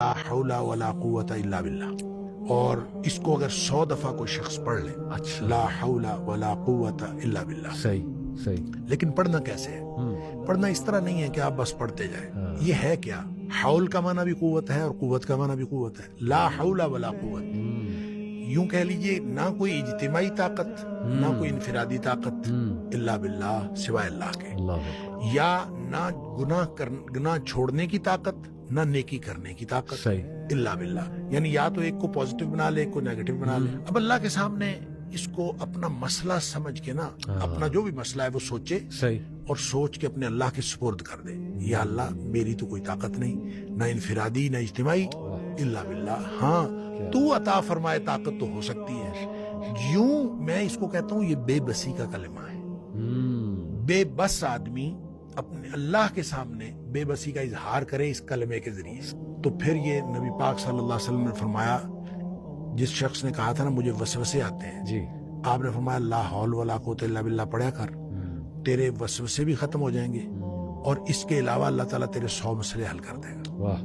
لا حول ولا قوت الا باللہ، اور اس کو اگر 100 دفعہ کوئی شخص پڑھ لے، اچھا، لا حول ولا قوت الا باللہ، صحیح لیکن پڑھنا کیسے ہے؟ پڑھنا اس طرح نہیں ہے کہ آپ بس پڑھتے جائیں. یہ ہے کیا؟ حول کا معنی بھی قوت ہے اور قوت کا معنی بھی قوت ہے. لا حول ولا قوت، یوں کہہ لیجئے نہ کوئی اجتماعی طاقت نہ کوئی انفرادی طاقت الا باللہ، سوائے اللہ کے. اللہ اکبر. یا نہ گناہ چھوڑنے کی طاقت نہ نیکی کرنے کی طاقت صحیح. الا باللہ. یعنی یا تو ایک کو پازیٹیو بنا لے، ایک کو نیگیٹو بنا لے. اب اللہ کے سامنے اس کو اپنا مسئلہ سمجھ کے نا، اپنا جو بھی مسئلہ ہے وہ سوچے صحیح. اور سوچ کے اپنے اللہ کے سپرد کر دے. یا اللہ میری تو کوئی طاقت نہیں، نہ انفرادی نہ اجتماعی، الا باللہ. ہاں تو عطا فرمائے طاقت تو ہو سکتی ہے. یوں میں اس کو کہتا ہوں یہ بے بسی کا کلمہ ہے. بے بس آدمی اپنے اللہ کے سامنے بے بسی کا اظہار کرے اس کلمے کے ذریعے، تو پھر یہ نبی پاک صلی اللہ علیہ وسلم نے فرمایا، جس شخص نے کہا تھا نا مجھے وسوسے آتے ہیں، جی. آپ نے فرمایا لا حول ولا قوت الا باللہ پڑھا کر، تیرے وسوسے بھی ختم ہو جائیں گے اور اس کے علاوہ اللہ تعالیٰ تیرے 100 مسئلے حل کر دے گا. واہ.